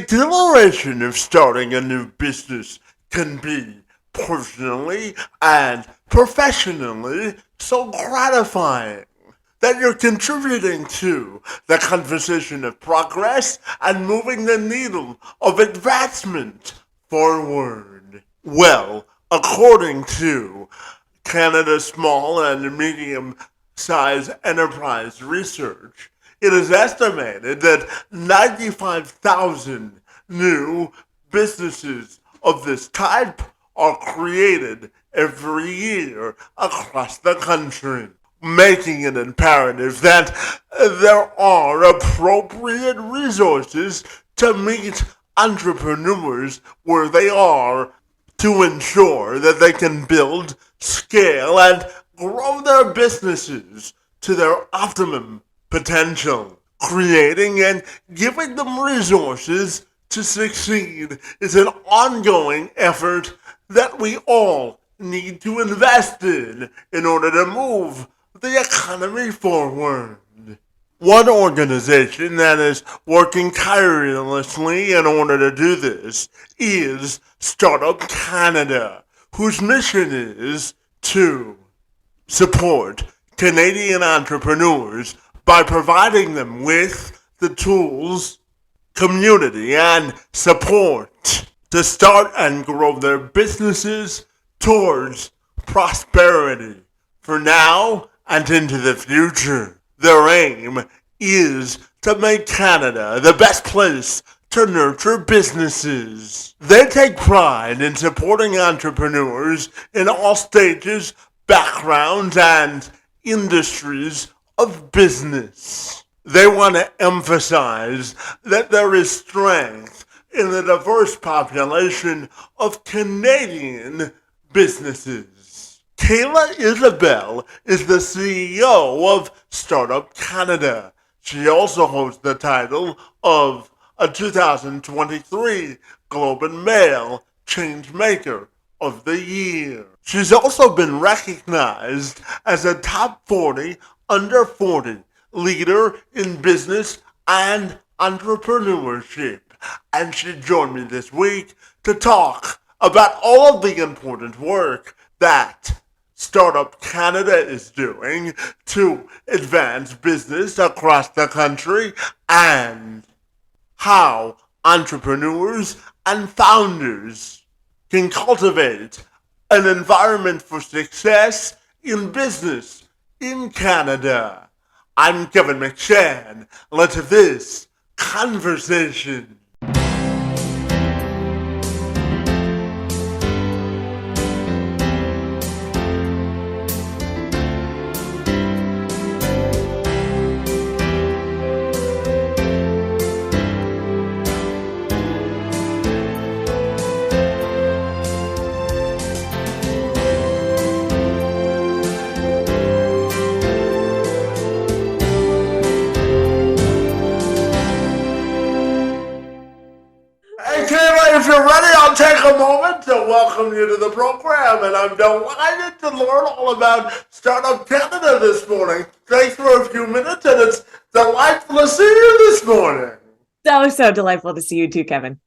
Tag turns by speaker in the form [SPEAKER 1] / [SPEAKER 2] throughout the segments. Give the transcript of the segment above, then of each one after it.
[SPEAKER 1] exhilaration of starting a new business can be, personally and professionally, so gratifying that you're contributing to the conversation of progress and moving the needle of advancement forward. Well, according to Canada's Small and Medium-Sized Enterprise Research, it is estimated that 95,000 new businesses of this type are created every year across the country, making it imperative that there are appropriate resources to meet entrepreneurs where they are to ensure that they can build, scale, and grow their businesses to their optimum potential. Creating and giving them resources to succeed is an ongoing effort that we all need to invest in order to move the economy forward. One organization that is working tirelessly in order to do this is Startup Canada, whose mission is to support Canadian entrepreneurs by providing them with the tools, community, and support to start and grow their businesses towards prosperity for now and into the future. Their aim is to make Canada the best place to nurture businesses. They take pride in supporting entrepreneurs in all stages, backgrounds, and industries of business. They want to emphasize that there is strength in the diverse population of Canadian businesses. Kayla Isabelle is the CEO of Startup Canada. She also holds the title of a 2023 Globe and Mail Changemaker of the Year. She's also been recognized as a top 40 under 40 leader in business and entrepreneurship. And she joined me this week to talk about all of the important work that Startup Canada is doing to advance business across the country and how entrepreneurs and founders can cultivate an environment for success in business in Canada. I'm Kevin McShann. Let's have this conversation. If you're ready, I'll take a moment to welcome you to the program, and I'm delighted to learn all about Startup Canada this morning. Thanks for a few minutes, and it's delightful to see you this morning.
[SPEAKER 2] So delightful to see you too, Kevin.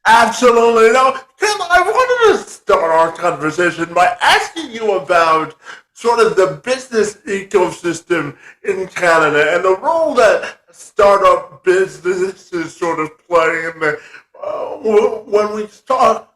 [SPEAKER 1] Absolutely. Now, Kim, I wanted to start our conversation by asking you about sort of the business ecosystem in Canada and the role that startup businesses sort of play in the when we start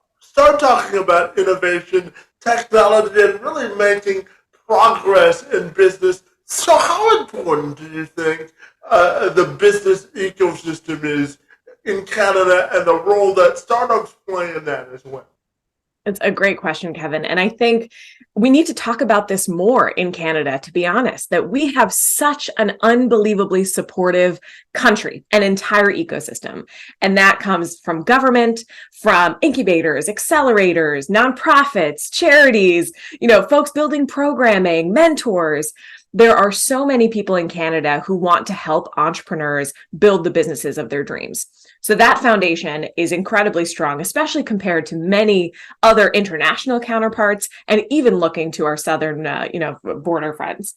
[SPEAKER 1] talking about innovation, technology, and really making progress in business. So how important do you think the business ecosystem is in Canada and the role that startups play in that as well?
[SPEAKER 2] It's a great question, Kevin. And I think we need to talk about this more in Canada, to be honest, that we have such an unbelievably supportive country, an entire ecosystem. And that comes from government, from incubators, accelerators, nonprofits, charities, folks building programming, mentors. There are so many people in Canada who want to help entrepreneurs build the businesses of their dreams. So that foundation is incredibly strong, especially compared to many other international counterparts, and even looking to our southern, border friends.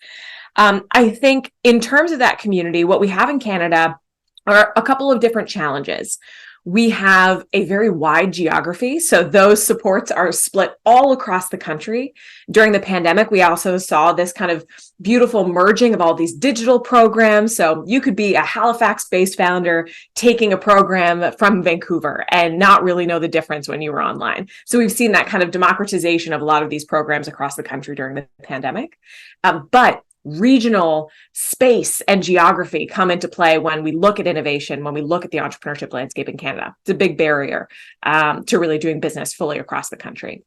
[SPEAKER 2] I think in terms of that community, what we have in Canada are a couple of different challenges. We have a very wide geography. So those supports are split all across the country. During the pandemic, we also saw this kind of beautiful merging of all these digital programs. So you could be a Halifax-based founder taking a program from Vancouver and not really know the difference when you were online. So we've seen that kind of democratization of a lot of these programs across the country during the pandemic. But regional space and geography come into play when we look at innovation, when we look at the entrepreneurship landscape in Canada. It's a big barrier to really doing business fully across the country.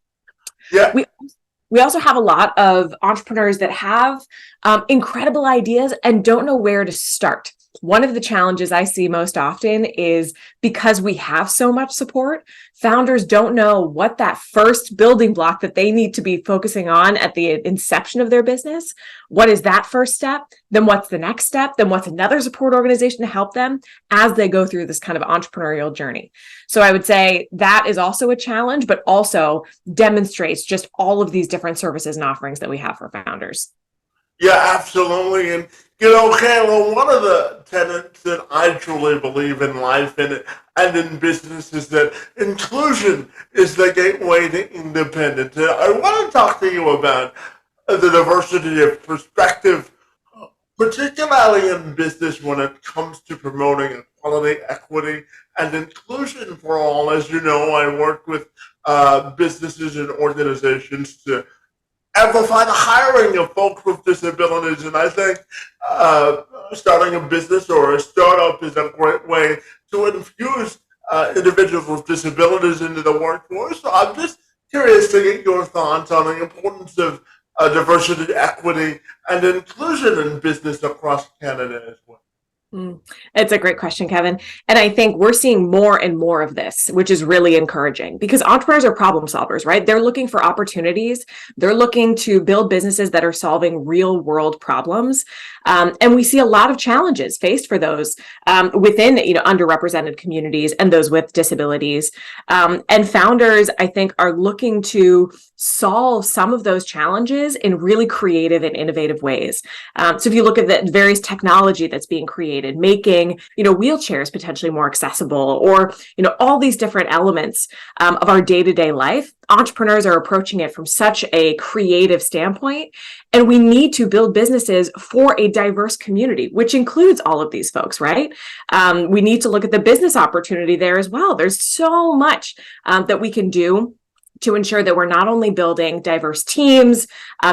[SPEAKER 1] Yeah.
[SPEAKER 2] We also have a lot of entrepreneurs that have incredible ideas and don't know where to start. One of the challenges I see most often is because we have so much support, founders don't know what that first building block that they need to be focusing on at the inception of their business. What is that first step? Then what's the next step? Then what's another support organization to help them as they go through this kind of entrepreneurial journey? So I would say that is also a challenge, but also demonstrates just all of these different services and offerings that we have for founders.
[SPEAKER 1] Yeah, absolutely. And, Kayla, one of the tenets that I truly believe in life and in business is that inclusion is the gateway to independence. And I want to talk to you about the diversity of perspective, particularly in business when it comes to promoting equality, equity, and inclusion for all. As you know, I work with businesses and organizations to amplify the hiring of folks with disabilities. And I think starting a business or a startup is a great way to infuse individuals with disabilities into the workforce. So I'm just curious to get your thoughts on the importance of diversity, equity, and inclusion in business across Canada as well.
[SPEAKER 2] It's a great question, Kevin. And I think we're seeing more and more of this, which is really encouraging because entrepreneurs are problem solvers, right? They're looking for opportunities. They're looking to build businesses that are solving real world problems. And we see a lot of challenges faced for those within, underrepresented communities and those with disabilities. And founders, I think, are looking to solve some of those challenges in really creative and innovative ways. So if you look at the various technology that's being created, making, wheelchairs potentially more accessible, or, all these different elements of our day-to-day life, entrepreneurs are approaching it from such a creative standpoint. And we need to build businesses for a diverse community, which includes all of these folks, right? We need to look at the business opportunity there as well. There's so much that we can do to ensure that we're not only building diverse teams,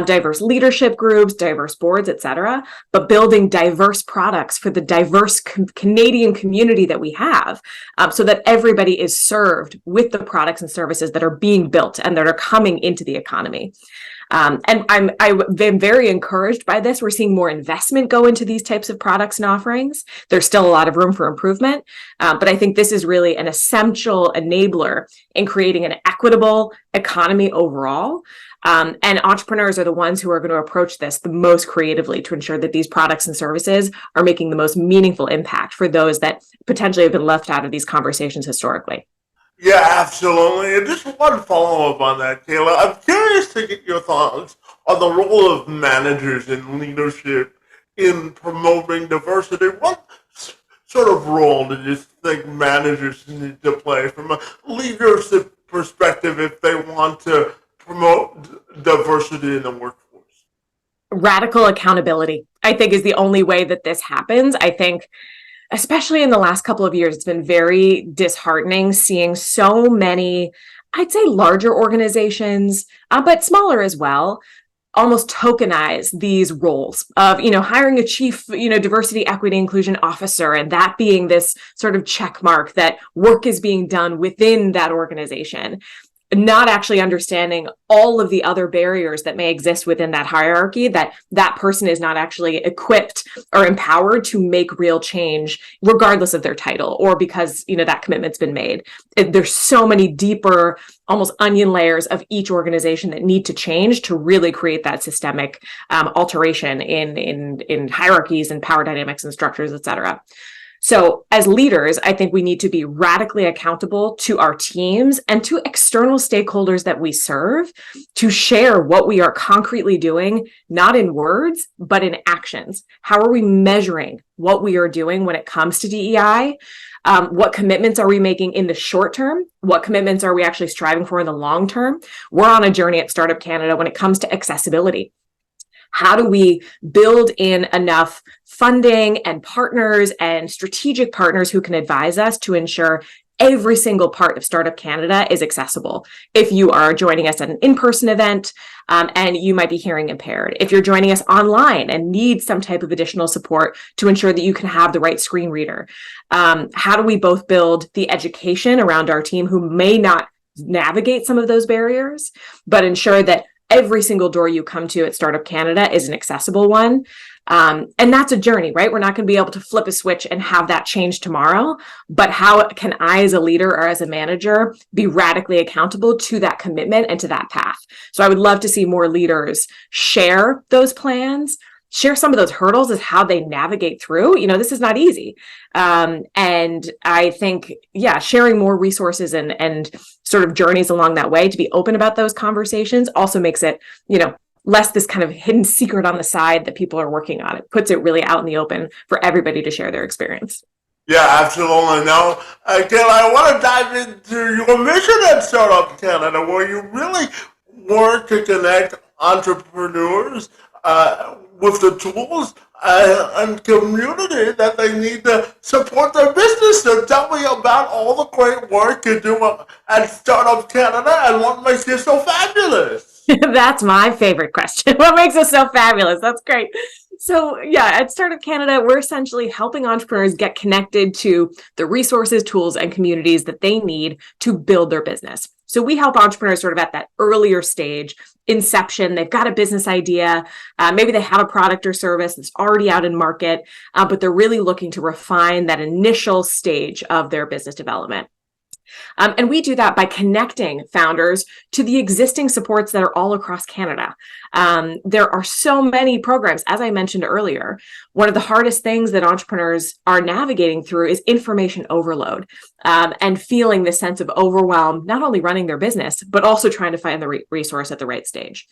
[SPEAKER 2] diverse leadership groups, diverse boards, et cetera, but building diverse products for the diverse Canadian community that we have, so that everybody is served with the products and services that are being built and that are coming into the economy. And I've been very encouraged by this. We're seeing more investment go into these types of products and offerings. There's still a lot of room for improvement, but I think this is really an essential enabler in creating an equitable economy overall. And entrepreneurs are the ones who are going to approach this the most creatively to ensure that these products and services are making the most meaningful impact for those that potentially have been left out of these conversations historically.
[SPEAKER 1] Yeah, absolutely. And just one follow-up on that, Kayla. I'm curious to get your thoughts on the role of managers in leadership in promoting diversity. What sort of role do you think managers need to play from a leadership perspective if they want to promote diversity in the workforce?
[SPEAKER 2] Radical accountability, I think, is the only way that this happens. I think especially in the last couple of years, it's been very disheartening seeing so many, I'd say larger organizations, but smaller as well, almost tokenize these roles of, hiring a chief, diversity, equity, inclusion officer, and that being this sort of check mark that work is being done within that organization. Not actually understanding all of the other barriers that may exist within that hierarchy, that person is not actually equipped or empowered to make real change, regardless of their title or because, that commitment's been made. There's so many deeper, almost onion layers of each organization that need to change to really create that systemic alteration in hierarchies and power dynamics and structures, et cetera. So, as leaders, I think we need to be radically accountable to our teams and to external stakeholders that we serve to share what we are concretely doing, not in words, but in actions. How are we measuring what we are doing when it comes to DEI? What commitments are we making in the short term? What commitments are we actually striving for in the long term? We're on a journey at Startup Canada when it comes to accessibility. How do we build in enough funding and partners and strategic partners who can advise us to ensure every single part of Startup Canada is accessible? If you are joining us at an in-person event and you might be hearing impaired, if you're joining us online and need some type of additional support to ensure that you can have the right screen reader, how do we both build the education around our team who may not navigate some of those barriers, but ensure that every single door you come to at Startup Canada is an accessible one. And that's a journey, right? We're not going to be able to flip a switch and have that change tomorrow. But how can I, as a leader or as a manager, be radically accountable to that commitment and to that path? So I would love to see more leaders share those plans, share some of those hurdles as how they navigate through. This is not easy. And I think, sharing more resources and sort of journeys along that way to be open about those conversations also makes it, less this kind of hidden secret on the side that people are working on. It puts it really out in the open for everybody to share their experience.
[SPEAKER 1] Yeah, absolutely. Now, again, I want to dive into your mission at Startup Canada, where you really work to connect entrepreneurs with the tools and community that they need to support their business. So tell me about all the great work you do at Startup Canada and what makes you so fabulous.
[SPEAKER 2] That's my favorite question. What makes us so fabulous? That's great. So at Startup Canada, we're essentially helping entrepreneurs get connected to the resources, tools, and communities that they need to build their business. So we help entrepreneurs sort of at that earlier stage, inception. They've got a business idea. Maybe they have a product or service that's already out in market, but they're really looking to refine that initial stage of their business development. And we do that by connecting founders to the existing supports that are all across Canada. There are so many programs, as I mentioned earlier. One of the hardest things that entrepreneurs are navigating through is information overload and feeling this sense of overwhelm, not only running their business, but also trying to find the resource at the right stage.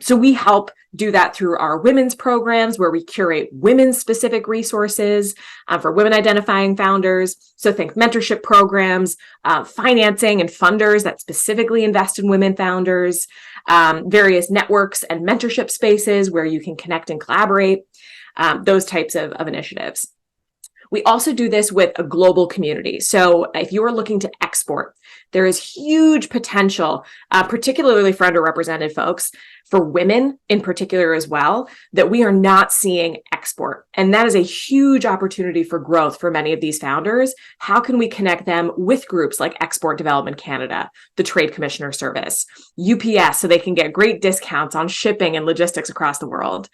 [SPEAKER 2] So we help do that through our women's programs where we curate women's specific resources for women identifying founders. So think mentorship programs, financing and funders that specifically invest in women founders, various networks and mentorship spaces where you can connect and collaborate, those types of initiatives. We also do this with a global community. So if you are looking to export, there is huge potential, particularly for underrepresented folks, for women in particular as well, that we are not seeing export. And that is a huge opportunity for growth for many of these founders. How can we connect them with groups like Export Development Canada, the Trade Commissioner Service, UPS, so they can get great discounts on shipping and logistics across the world?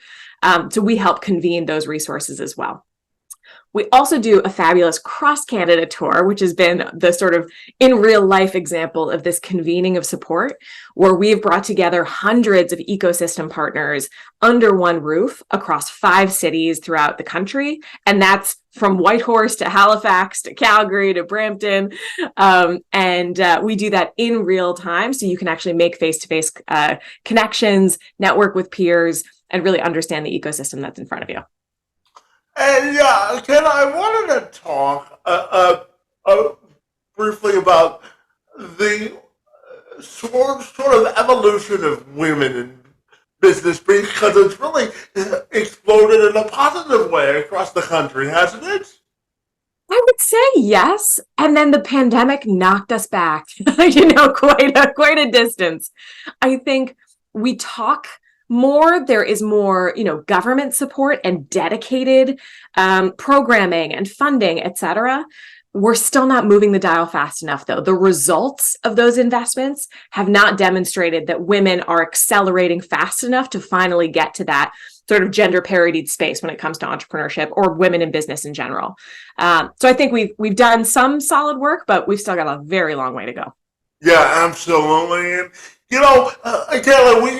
[SPEAKER 2] So we help convene those resources as well. We also do a fabulous cross-Canada tour, which has been the sort of in real life example of this convening of support, where we've brought together hundreds of ecosystem partners under one roof across 5 cities throughout the country. And that's from Whitehorse to Halifax to Calgary to Brampton. We do that in real time, so you can actually make face-to-face connections, network with peers, and really understand the ecosystem that's in front of you.
[SPEAKER 1] And Ken, I wanted to talk briefly about the sort of evolution of women in business, because it's really exploded in a positive way across the country, hasn't it?
[SPEAKER 2] I would say yes. And then the pandemic knocked us back, quite a distance. I think we talk more, there is more, government support and dedicated programming and funding, et cetera. We're still not moving the dial fast enough, though. The results of those investments have not demonstrated that women are accelerating fast enough to finally get to that sort of gender parodied space when it comes to entrepreneurship or women in business in general. So I think we've done some solid work, but we've still got a very long way to go.
[SPEAKER 1] Yeah, absolutely. Kayla, we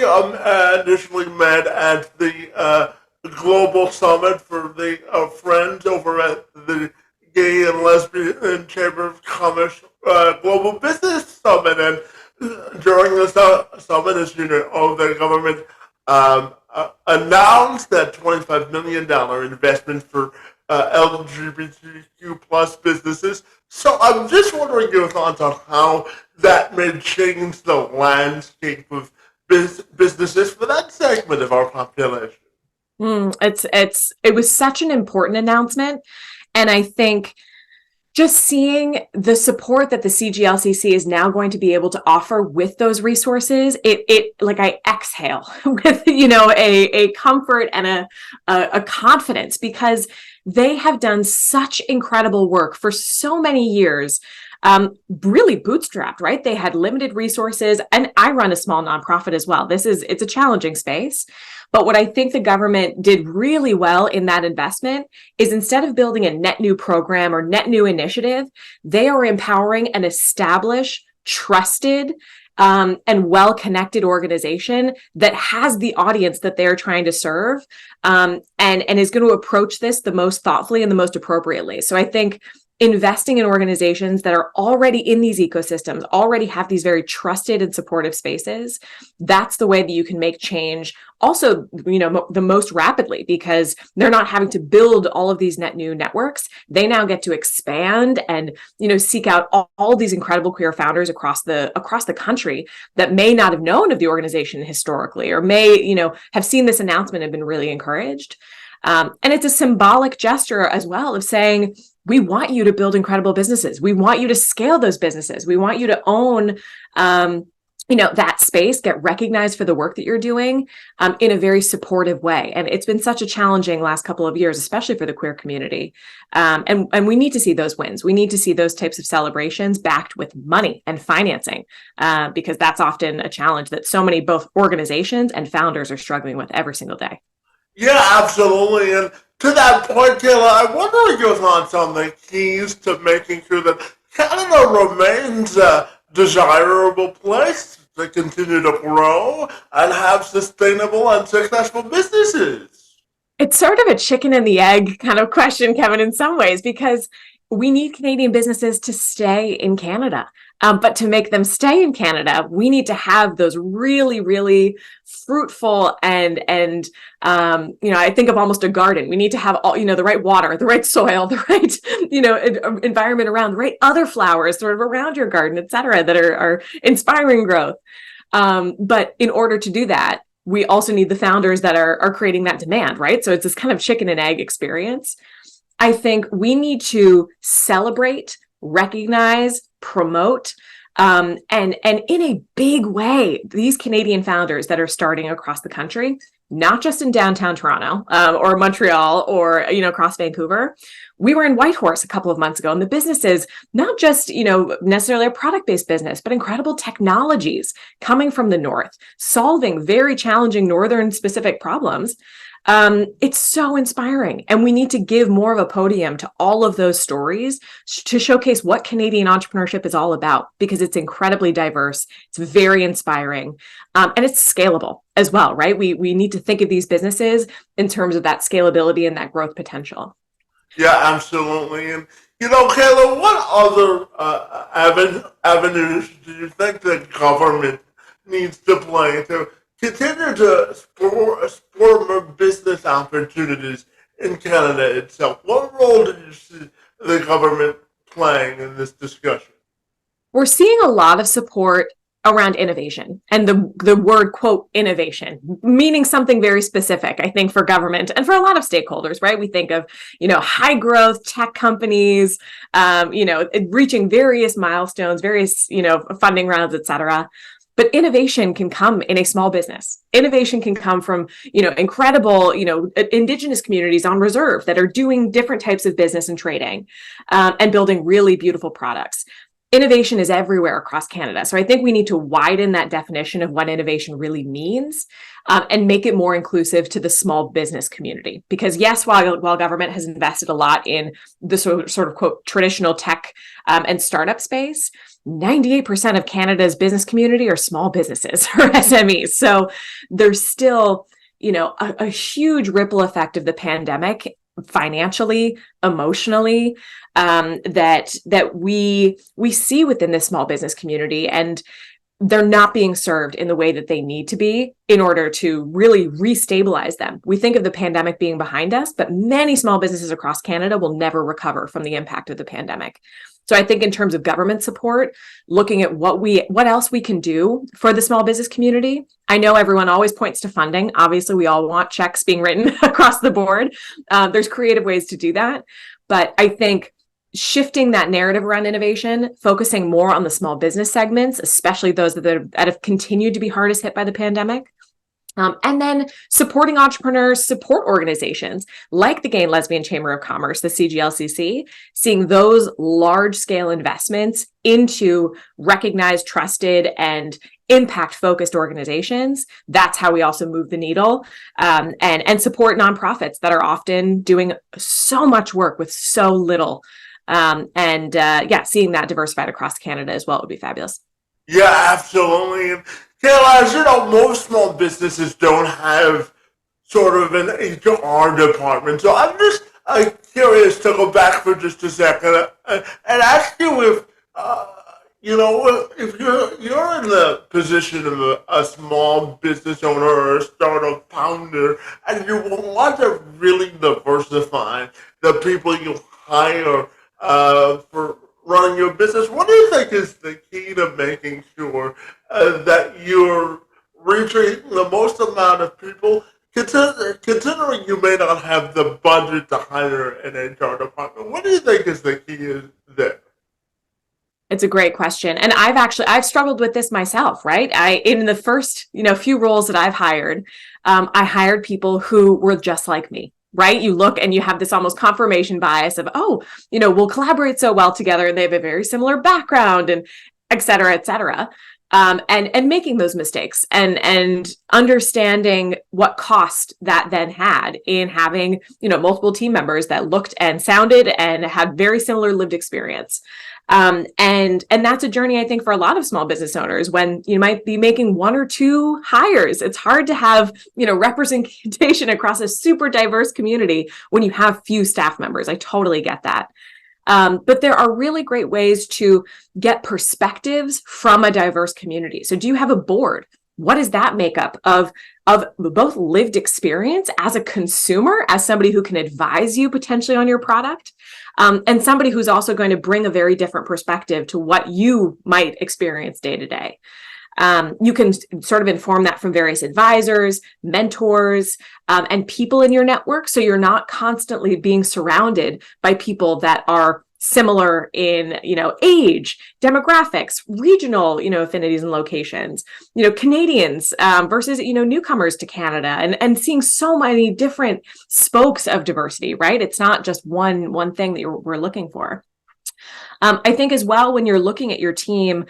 [SPEAKER 1] initially met at the Global Summit for the Friends over at the Gay and Lesbian Chamber of Commerce Global Business Summit, and during the summit, as you know, the government announced that $25 million investment for LGBTQ plus businesses. So I'm just wondering your thoughts on how that may change the landscape of businesses for that segment of our population.
[SPEAKER 2] It was such an important announcement, and I think just seeing the support that the CGLCC is now going to be able to offer with those resources, it like I exhale with a comfort and a confidence, because they have done such incredible work for so many years. Really bootstrapped, right? They had limited resources, and I run a small nonprofit as well. It's a challenging space. But what I think the government did really well in that investment is, instead of building a net new program or net new initiative, they are empowering an established, trusted, and well-connected organization that has the audience that they're trying to serve, and is going to approach this the most thoughtfully and the most appropriately. So I think investing in organizations that are already in these ecosystems, already have these very trusted and supportive spaces, that's the way that you can make change also, the most rapidly, because they're not having to build all of these net new networks. They now get to expand and, seek out all these incredible queer founders across the country that may not have known of the organization historically, or may, have seen this announcement and been really encouraged. And it's a symbolic gesture as well of saying, we want you to build incredible businesses. We want you to scale those businesses. We want you to own, that space, get recognized for the work that you're doing in a very supportive way. And it's been such a challenging last couple of years, especially for the queer community. And we need to see those wins. We need to see those types of celebrations backed with money and financing, because that's often a challenge that so many both organizations and founders are struggling with every single day.
[SPEAKER 1] Yeah, absolutely. And to that point, Kayla, I wonder your thoughts on the keys to making sure that Canada remains a desirable place to continue to grow and have sustainable and successful businesses.
[SPEAKER 2] It's sort of a chicken and the egg kind of question, Kevin, in some ways, because we need Canadian businesses to stay in Canada. But to make them stay in Canada, we need to have those really, really fruitful and I think of almost a garden. We need to have all, the right water, the right soil, the right, environment around, the right other flowers sort of around your garden, et cetera, that are inspiring growth. But in order to do that, we also need the founders that are creating that demand, right? So it's this kind of chicken and egg experience. I think we need to celebrate, recognize, promote, and in a big way, these Canadian founders that are starting across the country, not just in downtown Toronto or Montreal or across Vancouver. We were in Whitehorse a couple of months ago, and the business is not just necessarily a product-based business, but incredible technologies coming from the north, solving very challenging northern specific problems. It's so inspiring, and we need to give more of a podium to all of those stories to showcase what Canadian entrepreneurship is all about, because it's incredibly diverse, it's very inspiring, and it's scalable as well, right? We need to think of these businesses in terms of that scalability and that growth potential.
[SPEAKER 1] Yeah, absolutely. And Kayla, what other avenues do you think the government needs to play to continue to explore more business opportunities in Canada itself? What role do you see the government playing in this discussion?
[SPEAKER 2] We're seeing a lot of support around innovation, and the word, quote, innovation, meaning something very specific, I think, for government and for a lot of stakeholders, right? We think of, high growth tech companies, reaching various milestones, various, funding rounds, et cetera. But innovation can come in a small business. Innovation can come from, incredible, Indigenous communities on reserve that are doing different types of business and trading, and building really beautiful products. Innovation is everywhere across Canada. So I think we need to widen that definition of what innovation really means, and make it more inclusive to the small business community. Because yes, while government has invested a lot in the sort of quote, traditional tech and startup space, 98% of Canada's business community are small businesses or SMEs. So there's still, a huge ripple effect of the pandemic financially, emotionally, that we see within the small business community, and they're not being served in the way that they need to be in order to really restabilize them. We think of the pandemic being behind us, but many small businesses across Canada will never recover from the impact of the pandemic. So I think in terms of government support, looking at what else we can do for the small business community. I know everyone always points to funding. Obviously, we all want checks being written across the board. There's creative ways to do that. But I think shifting that narrative around innovation, focusing more on the small business segments, especially those that have continued to be hardest hit by the pandemic. And then supporting entrepreneurs, support organizations like the Gay and Lesbian Chamber of Commerce, the CGLCC, seeing those large scale investments into recognized, trusted, and impact focused organizations. That's how we also move the needle, and support nonprofits that are often doing so much work with so little. Seeing that diversified across Canada as well would be fabulous.
[SPEAKER 1] Yeah, absolutely. And Kayla, as you know, most small businesses don't have sort of an HR department. So I'm just curious to go back for just a second and ask you if, if you're in the position of a small business owner or a startup founder, and you want to really diversify the people you hire for running your business, what do you think is the key to making sure that you're reaching the most amount of people, considering you may not have the budget to hire an HR department? What do you think is the key there?
[SPEAKER 2] It's a great question. And I've struggled with this myself, right? In the first, few roles that I've hired, I hired people who were just like me. Right? You look and you have this almost confirmation bias of, we'll collaborate so well together, and they have a very similar background, and et cetera, et cetera. And making those mistakes and understanding what cost that then had in having, multiple team members that looked and sounded and had very similar lived experience. And that's a journey, I think, for a lot of small business owners. When you might be making one or two hires, it's hard to have, representation across a super diverse community when you have few staff members. I totally get that. But there are really great ways to get perspectives from a diverse community. So do you have a board? What is that makeup of both lived experience as a consumer, as somebody who can advise you potentially on your product, and somebody who's also going to bring a very different perspective to what you might experience day to day? You can sort of inform that from various advisors, mentors, and people in your network. So you're not constantly being surrounded by people that are similar in, age, demographics, regional, affinities and locations, Canadians versus, newcomers to Canada, and seeing so many different spokes of diversity, right? It's not just one thing that we're looking for. I think as well, when you're looking at your team,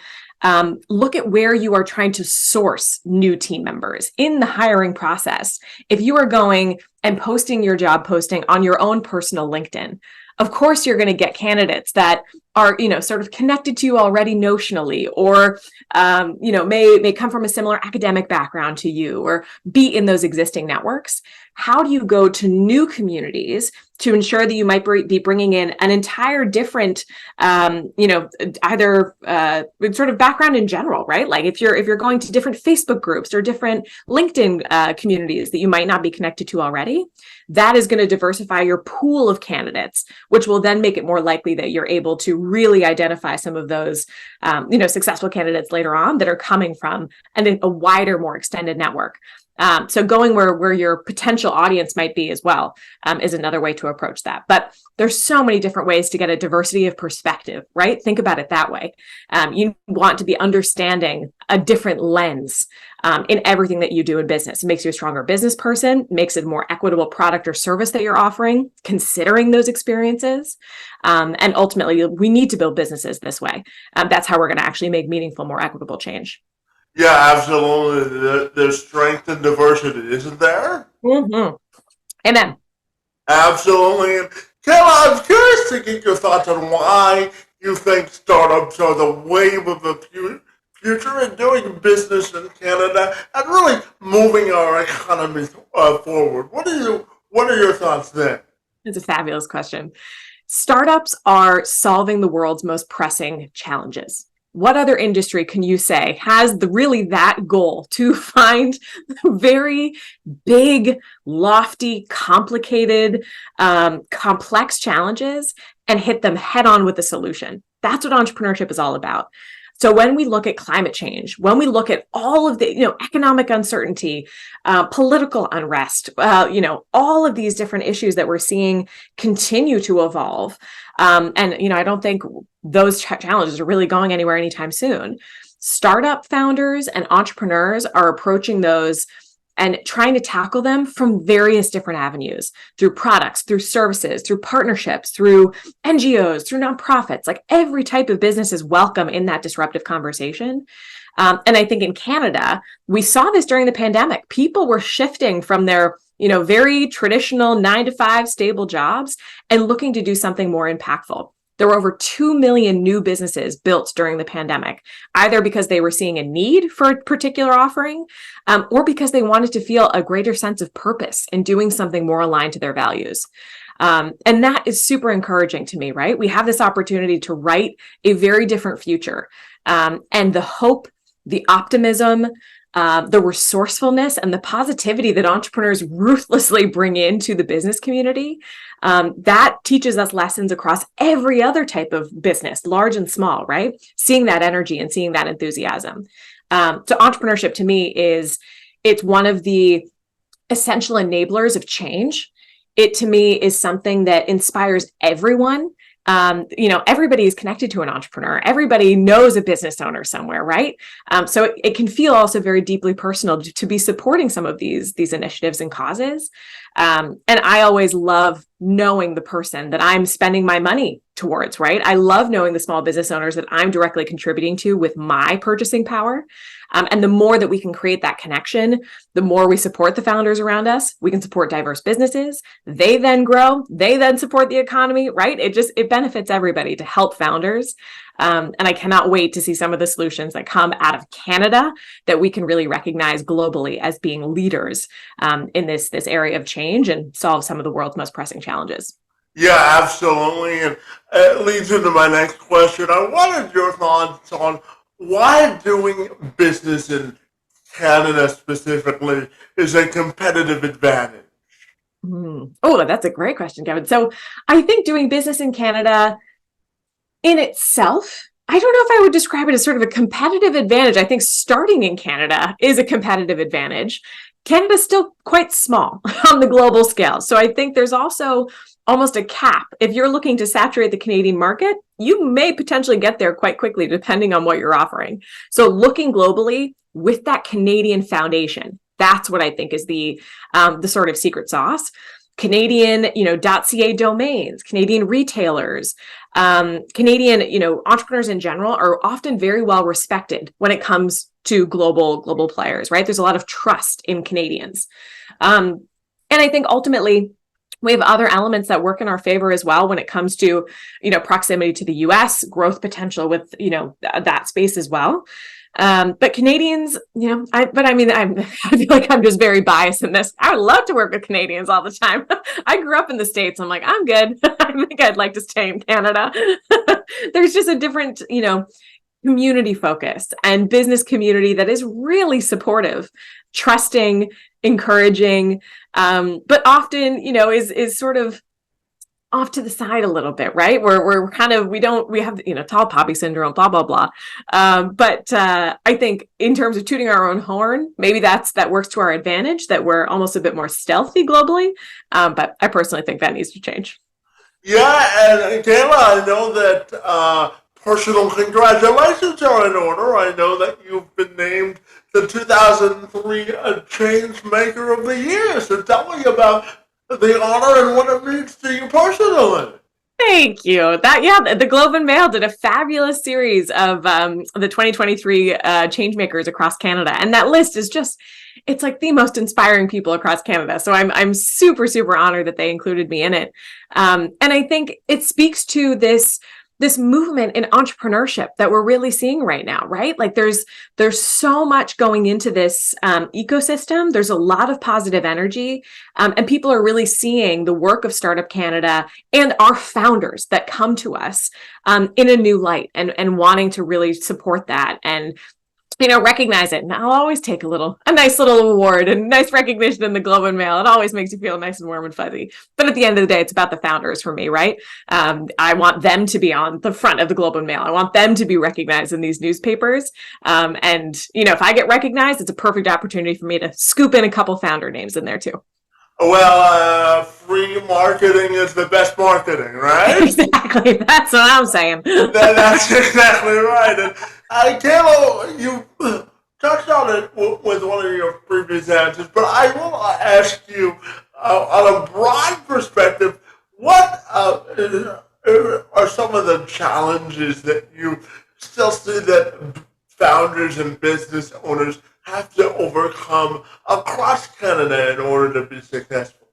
[SPEAKER 2] look at where you are trying to source new team members in the hiring process. If you are going and posting your job posting on your own personal LinkedIn, of course, you're going to get candidates that are, sort of connected to you already notionally, or, may come from a similar academic background to you, or be in those existing networks. How do you go to new communities to ensure that you might be bringing in an entire different, either sort of background in general, right? Like if you're going to different Facebook groups or different LinkedIn communities that you might not be connected to already, that is going to diversify your pool of candidates, which will then make it more likely that you're able to really identify some of those, successful candidates later on that are coming from a wider, more extended network. So going where your potential audience might be as well is another way to approach that. But there's so many different ways to get a diversity of perspective, right? Think about it that way. You want to be understanding a different lens in everything that you do in business. It makes you a stronger business person, makes it a more equitable product or service that you're offering, considering those experiences. And ultimately, we need to build businesses this way. That's how we're going to actually make meaningful, more equitable change.
[SPEAKER 1] Yeah, absolutely. There's strength in diversity, isn't there?
[SPEAKER 2] Mm-hmm. Amen.
[SPEAKER 1] Absolutely. And Kayla, I'm curious to get your thoughts on why you think startups are the wave of the future in doing business in Canada and really moving our economy forward. What are your thoughts there?
[SPEAKER 2] It's a fabulous question. Startups are solving the world's most pressing challenges. What other industry can you say has really that goal to find very big, lofty, complicated, complex challenges and hit them head on with a solution? That's what entrepreneurship is all about. So when we look at climate change, when we look at all of the, economic uncertainty, political unrest, all of these different issues that we're seeing continue to evolve. And I don't think those challenges are really going anywhere anytime soon. Startup founders and entrepreneurs are approaching those and trying to tackle them from various different avenues, through products, through services, through partnerships, through NGOs, through nonprofits. Like, every type of business is welcome in that disruptive conversation. And I think in Canada, we saw this during the pandemic. People were shifting from their very traditional 9-to-5 stable jobs and looking to do something more impactful. There were over 2 million new businesses built during the pandemic, either because they were seeing a need for a particular offering, or because they wanted to feel a greater sense of purpose in doing something more aligned to their values. And that is super encouraging to me, right? We have this opportunity to write a very different future. And the hope, the optimism, the resourcefulness, and the positivity that entrepreneurs ruthlessly bring into the business community, that teaches us lessons across every other type of business, large and small, right? Seeing that energy and seeing that enthusiasm. So entrepreneurship to me it's one of the essential enablers of change. It to me is something that inspires everyone. Everybody is connected to an entrepreneur. Everybody knows a business owner somewhere, right? So it can feel also very deeply personal to be supporting some of these initiatives and causes. And I always love knowing the person that I'm spending my money towards, right? I love knowing the small business owners that I'm directly contributing to with my purchasing power. And the more that we can create that connection, the more we support the founders around us. We can support diverse businesses. They then grow. They then support the economy, right? It benefits everybody to help founders. And I cannot wait to see some of the solutions that come out of Canada that we can really recognize globally as being leaders in this area of change and solve some of the world's most pressing challenges.
[SPEAKER 1] Yeah, absolutely. And it leads into my next question. I wanted your thoughts on why doing business in Canada specifically is a competitive advantage.
[SPEAKER 2] Oh, that's a great question, Kevin. So I think doing business in Canada in itself, I don't know if I would describe it as sort of a competitive advantage. I think starting in Canada is a competitive advantage. Canada's still quite small on the global scale. So I think there's also almost a cap. If you're looking to saturate the Canadian market, you may potentially get there quite quickly, depending on what you're offering. So looking globally with that Canadian foundation, that's what I think is the sort of secret sauce. Canadian, .ca domains, Canadian retailers, Canadian, entrepreneurs in general are often very well respected when it comes to global players, right? There's a lot of trust in Canadians. And I think ultimately we have other elements that work in our favor as well when it comes to, proximity to the US, growth potential with, that space as well. But Canadians, I feel like I'm just very biased in this. I would love to work with Canadians all the time. I grew up in the States. I'm like, I'm good. I think I'd like to stay in Canada. There's just a different, community focus and business community that is really supportive, trusting, encouraging, but often, is sort of off to the side a little bit, right? We're kind of, we have, tall poppy syndrome, blah, blah, blah. But I think in terms of tooting our own horn, maybe that works to our advantage, that we're almost a bit more stealthy globally. But I personally think that needs to change.
[SPEAKER 1] Yeah, and Kayla, I know that personal congratulations are in order. I know that you've been named the 2003 Change Maker of the Year. So tell me about the honor and what it means to you personally.
[SPEAKER 2] Thank you. The Globe and Mail did a fabulous series of the 2023 changemakers across Canada, and that list is it's like the most inspiring people across Canada. So I'm super, super honored that they included me in it. And I think it speaks to this this movement in entrepreneurship that we're really seeing right now, right? Like there's so much going into this ecosystem. There's a lot of positive energy, and people are really seeing the work of Startup Canada and our founders that come to us in a new light, and wanting to really support that and recognize it. And I'll always take a nice little award and nice recognition in the Globe and Mail. It always makes you feel nice and warm and fuzzy. But at the end of the day, it's about the founders for me, right? I want them to be on the front of the Globe and Mail. I want them to be recognized in these newspapers. And if I get recognized, it's a perfect opportunity for me to scoop in a couple founder names in there too.
[SPEAKER 1] Well, free marketing is the best marketing, right?
[SPEAKER 2] Exactly. That's what I'm saying.
[SPEAKER 1] That's exactly right. And Kayla, you touched on it with one of your previous answers, but I will ask you, on a broad perspective, what are some of the challenges that you still see that founders and business owners have to overcome across Canada in order to be successful?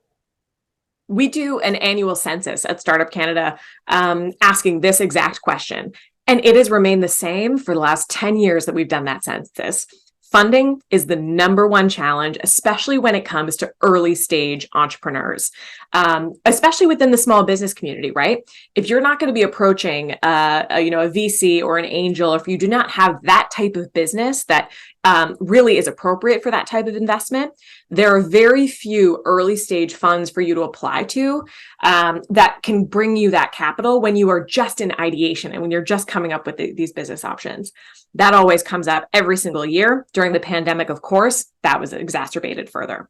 [SPEAKER 2] We do an annual census at Startup Canada asking this exact question. And it has remained the same for the last 10 years that we've done that census. Funding is the number one challenge, especially when it comes to early stage entrepreneurs, especially within the small business community, right? If you're not going to be approaching a VC or an angel, or if you do not have that type of business that really is appropriate for that type of investment, there are very few early stage funds for you to apply to that can bring you that capital when you are just in ideation and when you're just coming up with these business options. That always comes up every single year. During the pandemic, of course, that was exacerbated further.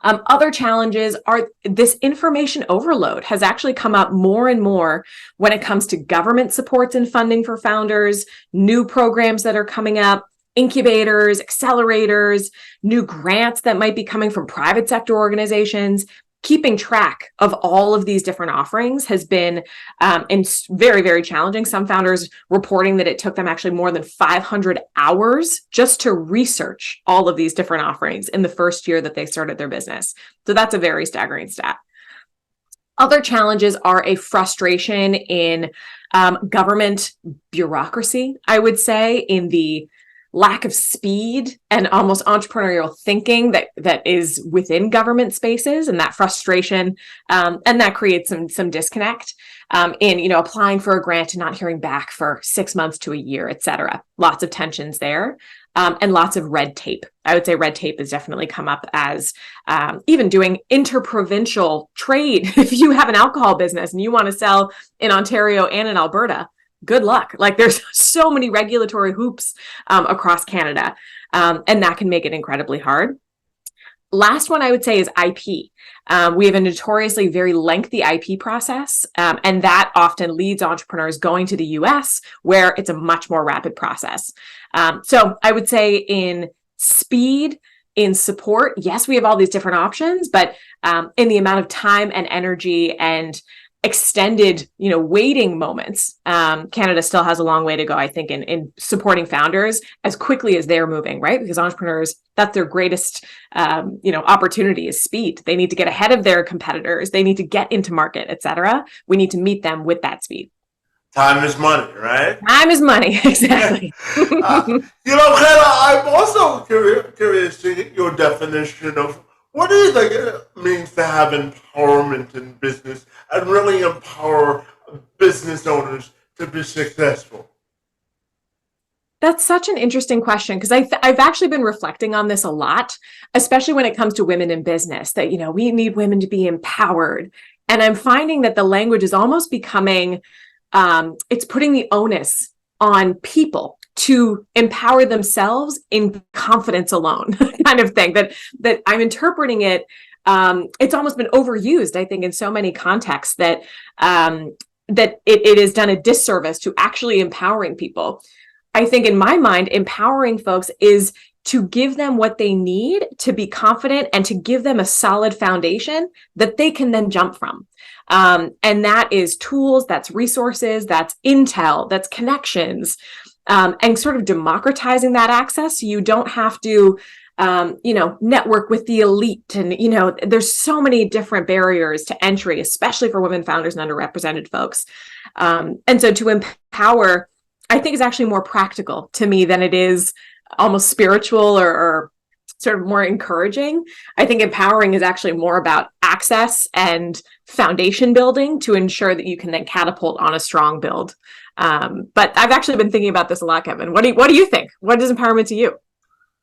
[SPEAKER 2] Other challenges are this information overload has actually come up more and more when it comes to government supports and funding for founders, new programs that are coming up, incubators, accelerators, new grants that might be coming from private sector organizations. Keeping track of all of these different offerings has been very, very challenging. Some founders reporting that it took them actually more than 500 hours just to research all of these different offerings in the first year that they started their business. So that's a very staggering stat. Other challenges are a frustration in government bureaucracy, I would say, in the lack of speed and almost entrepreneurial thinking that is within government spaces, and that frustration, and that creates some disconnect in applying for a grant and not hearing back for 6 months to a year, et cetera. Lots of tensions there, and lots of red tape. I would say red tape has definitely come up as even doing interprovincial trade. If you have an alcohol business and you want to sell in Ontario and in Alberta, good luck. Like there's so many regulatory hoops across Canada, and that can make it incredibly hard. Last one I would say is IP. We have a notoriously very lengthy IP process, and that often leads entrepreneurs going to the US, where it's a much more rapid process. So I would say in speed, in support, yes, we have all these different options, but in the amount of time and energy and extended, waiting moments, Canada still has a long way to go, I think, in supporting founders as quickly as they're moving, right? Because entrepreneurs, that's their greatest, opportunity is speed. They need to get ahead of their competitors. They need to get into market, et cetera. We need to meet them with that speed.
[SPEAKER 1] Time is money, right?
[SPEAKER 2] Time is money, exactly.
[SPEAKER 1] Kayla, I'm also curious to get your definition of what do you think it means to have empowerment in business and really empower business owners to be successful?
[SPEAKER 2] That's such an interesting question, because I've actually been reflecting on this a lot, especially when it comes to women in business, that, we need women to be empowered. And I'm finding that the language is almost becoming, it's putting the onus on people to empower themselves in confidence alone, kind of thing, that I'm interpreting it. It's almost been overused, I think, in so many contexts that it has done a disservice to actually empowering people. I think in my mind, empowering folks is to give them what they need to be confident and to give them a solid foundation that they can then jump from. And that is tools, that's resources, that's intel, that's connections, and sort of democratizing that access. So you don't have to network with the elite. And, there's so many different barriers to entry, especially for women founders and underrepresented folks. And so to empower, I think is actually more practical to me than it is almost spiritual or sort of more encouraging. I think empowering is actually more about access and foundation building to ensure that you can then catapult on a strong build. But I've actually been thinking about this a lot, Kevin. What do you think? What is empowerment to you?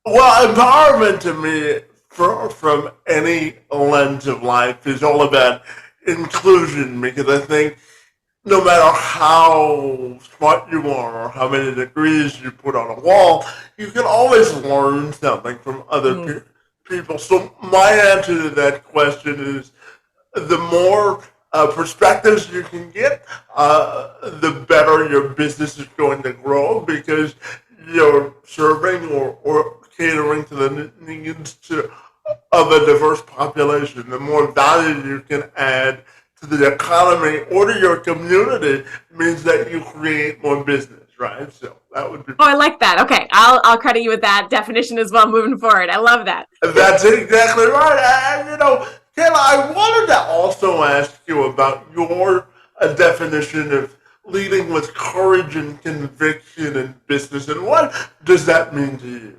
[SPEAKER 1] Well, empowerment to me, from any lens of life, is all about inclusion, because I think no matter how smart you are or how many degrees you put on a wall, you can always learn something from other people. So my answer to that question is, the more perspectives you can get, the better your business is going to grow, because you're serving or catering to the needs of a diverse population. The more value you can add to the economy or to your community means that you create more business, right? So that would be.
[SPEAKER 2] Oh, I like that. Okay, I'll credit you with that definition as well moving forward. I love that.
[SPEAKER 1] That's exactly right. And Kayla, I wanted to also ask you about your definition of leading with courage and conviction in business, and what does that mean to you?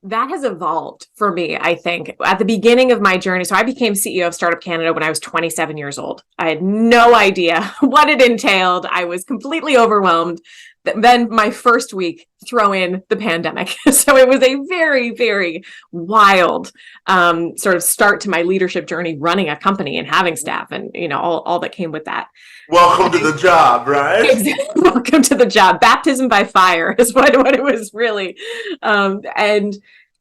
[SPEAKER 2] That has evolved for me, I think, at the beginning of my journey. So I became CEO of Startup Canada when I was 27 years old. I had no idea what it entailed. I was completely overwhelmed. Then my first week, throw in the pandemic. So it was a very, very wild sort of start to my leadership journey, running a company and having staff and, all that came with that.
[SPEAKER 1] Welcome to the job, right?
[SPEAKER 2] Welcome to the job. Baptism by fire is what it was really. And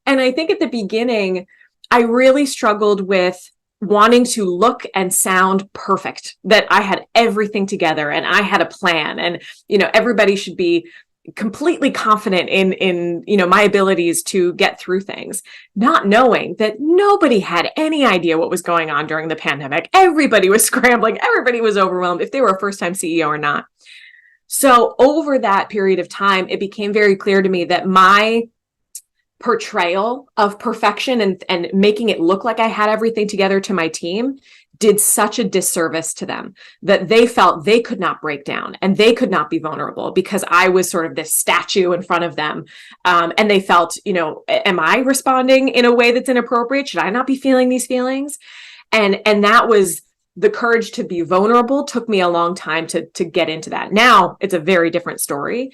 [SPEAKER 2] I think at the beginning, I really struggled with wanting to look and sound perfect, that I had everything together and I had a plan, and everybody should be completely confident in my abilities to get through things, not knowing that nobody had any idea what was going on during the pandemic. Everybody was scrambling, everybody was overwhelmed, if they were a first-time CEO or not. So over that period of time, it became very clear to me that my portrayal of perfection and making it look like I had everything together to my team did such a disservice to them, that they felt they could not break down and they could not be vulnerable because I was sort of this statue in front of them. And they felt, am I responding in a way that's inappropriate? Should I not be feeling these feelings? And that was the courage to be vulnerable. Took me a long time to get into that. Now it's a very different story.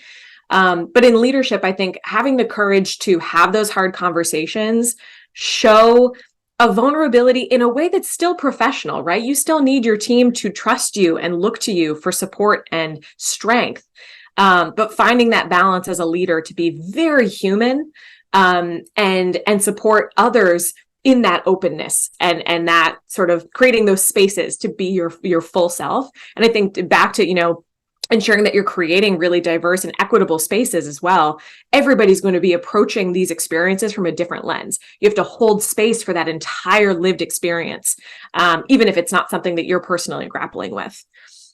[SPEAKER 2] But in leadership, I think having the courage to have those hard conversations, show a vulnerability in a way that's still professional, right? You still need your team to trust you and look to you for support and strength. But finding that balance as a leader to be very human, and support others in that openness and that sort of creating those spaces to be your full self. And I think back to, ensuring that you're creating really diverse and equitable spaces as well. Everybody's going to be approaching these experiences from a different lens. You have to hold space for that entire lived experience, even if it's not something that you're personally grappling with.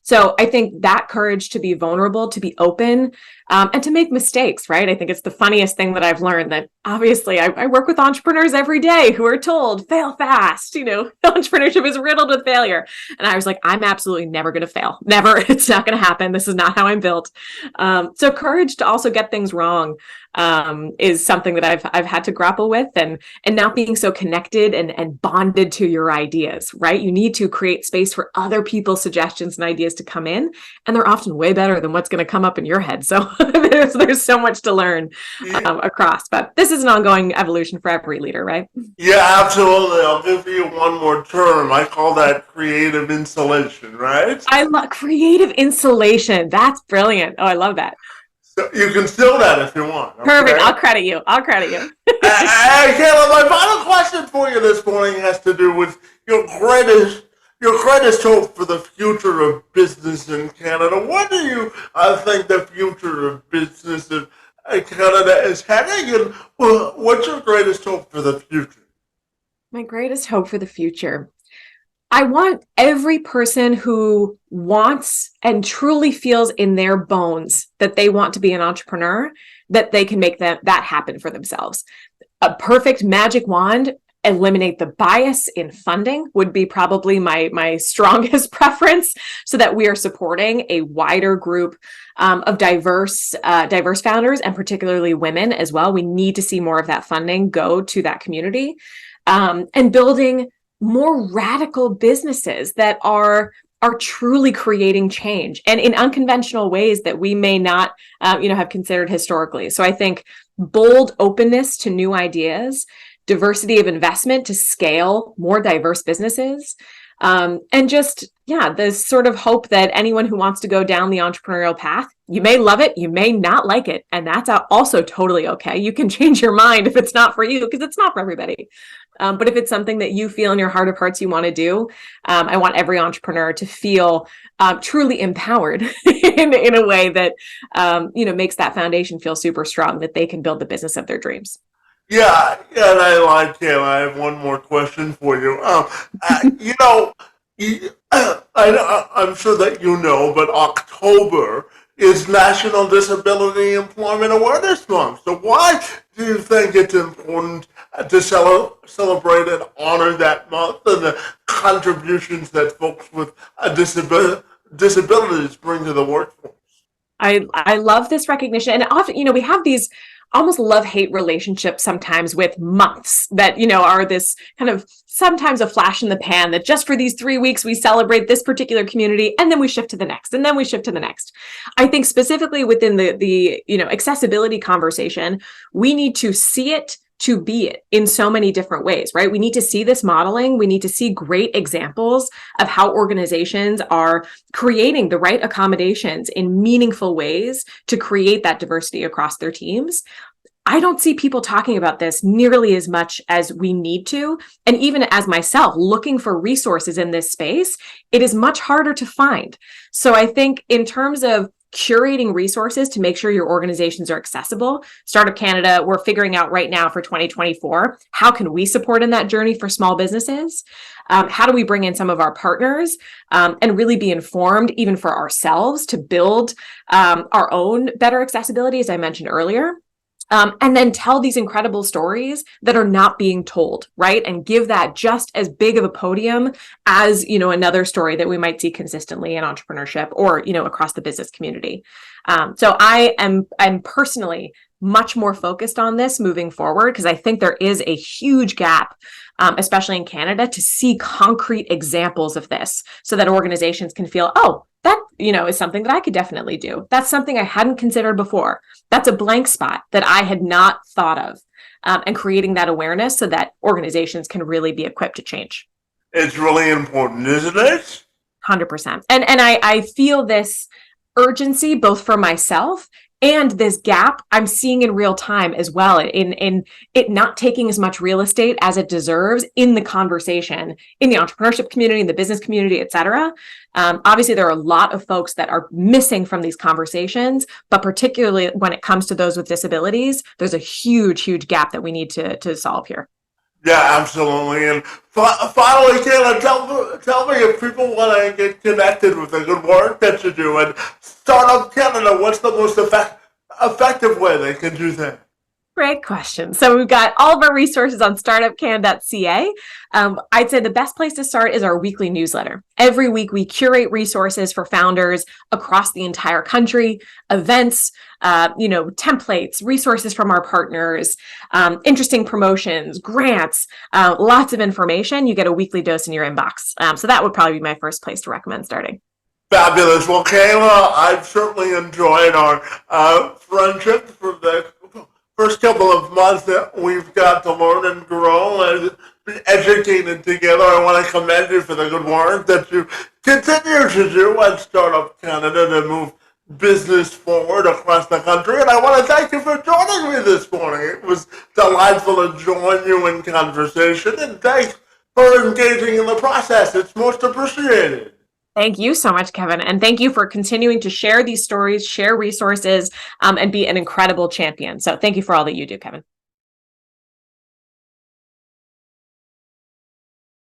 [SPEAKER 2] So I think that courage to be vulnerable, to be open, and to make mistakes, right? I think it's the funniest thing that I've learned, that obviously I work with entrepreneurs every day who are told, fail fast. Entrepreneurship is riddled with failure. And I was like, I'm absolutely never going to fail. Never. It's not going to happen. This is not how I'm built. So courage to also get things wrong is something that I've had to grapple with, and not being so connected and bonded to your ideas, right? You need to create space for other people's suggestions and ideas to come in, and they're often way better than what's going to come up in your head. So there's so much to learn across, but this is an ongoing evolution for every leader, right?
[SPEAKER 1] Yeah, absolutely. I'll give you one more term. I call that creative insulation, right?
[SPEAKER 2] I love creative insulation. That's brilliant. Oh, I love that.
[SPEAKER 1] So you can steal that if you want. Okay?
[SPEAKER 2] Perfect. I'll credit you.
[SPEAKER 1] Kayla, my final question for you this morning has to do with your greatest hope for the future of business in Canada. What do you think the future of business in Canada is heading, and what's your greatest hope for the future?
[SPEAKER 2] My greatest hope for the future. I want every person who wants and truly feels in their bones that they want to be an entrepreneur, that they can make that happen for themselves. A perfect magic wand, eliminate the bias in funding would be probably my strongest preference, so that we are supporting a wider group of diverse founders, and particularly women as well. We need to see more of that funding go to that community, and building more radical businesses that are truly creating change, and in unconventional ways that we may not have considered historically. So I think bold openness to new ideas, diversity of investment to scale more diverse businesses, and just, this sort of hope that anyone who wants to go down the entrepreneurial path, you may love it, you may not like it, and that's also totally okay. You can change your mind if it's not for you, because it's not for everybody. But if it's something that you feel in your heart of hearts you want to do, I want every entrepreneur to feel truly empowered in a way that makes that foundation feel super strong, that they can build the business of their dreams.
[SPEAKER 1] Yeah, and I like him. I have one more question for you. You know, I'm sure that you know, but October is National Disability Employment Awareness Month. So why do you think it's important to celebrate and honor that month and the contributions that folks with disabilities bring to the workforce?
[SPEAKER 2] I love this recognition. And often, we have these almost love-hate relationships sometimes with months that, are this kind of sometimes a flash in the pan, that just for these 3 weeks, we celebrate this particular community, and then we shift to the next, and then we shift to the next. I think specifically within the accessibility conversation, we need to see it to be it in so many different ways, right? We need to see this modeling. We need to see great examples of how organizations are creating the right accommodations in meaningful ways to create that diversity across their teams. I don't see people talking about this nearly as much as we need to. And even as myself, looking for resources in this space, it is much harder to find. So I think in terms of curating resources to make sure your organizations are accessible, Startup Canada, we're figuring out right now for 2024, how can we support in that journey for small businesses? How do we bring in some of our partners and really be informed, even for ourselves, to build our own better accessibility, as I mentioned earlier? And then tell these incredible stories that are not being told, right? And give that just as big of a podium as, another story that we might see consistently in entrepreneurship or, across the business community. So I'm personally much more focused on this moving forward, because I think there is a huge gap, especially in Canada, to see concrete examples of this so that organizations can feel, oh, that, is something that I could definitely do. That's something I hadn't considered before. That's a blank spot that I had not thought of, and creating that awareness so that organizations can really be equipped to change.
[SPEAKER 1] It's really important, isn't it?
[SPEAKER 2] 100%. And I feel this urgency both for myself and this gap I'm seeing in real time as well, in it not taking as much real estate as it deserves in the conversation, in the entrepreneurship community, in the business community, et cetera. Obviously, there are a lot of folks that are missing from these conversations, but particularly when it comes to those with disabilities, there's a huge, huge gap that we need to solve here.
[SPEAKER 1] Yeah, absolutely. And finally, Kayla, tell me if people want to get connected with the good work that you do and Startup Canada, what's the most effective way they can do that?
[SPEAKER 2] Great question. So we've got all of our resources on startupcan.ca. I'd say the best place to start is our weekly newsletter. Every week we curate resources for founders across the entire country, events, templates, resources from our partners, interesting promotions, grants, lots of information. You get a weekly dose in your inbox. So that would probably be my first place to recommend starting.
[SPEAKER 1] Fabulous. Well, Kayla, I've certainly enjoyed our friendship for the first couple of months that we've got to learn and grow and be educated together. I want to commend you for the good work that you continue to do at Startup Canada to move business forward across the country. And I want to thank you for joining me this morning. It was delightful to join you in conversation, and thanks for engaging in the process. It's most appreciated.
[SPEAKER 2] Thank you so much, Kevin. And thank you for continuing to share these stories, share resources, and be an incredible champion. So thank you for all that you do, Kevin.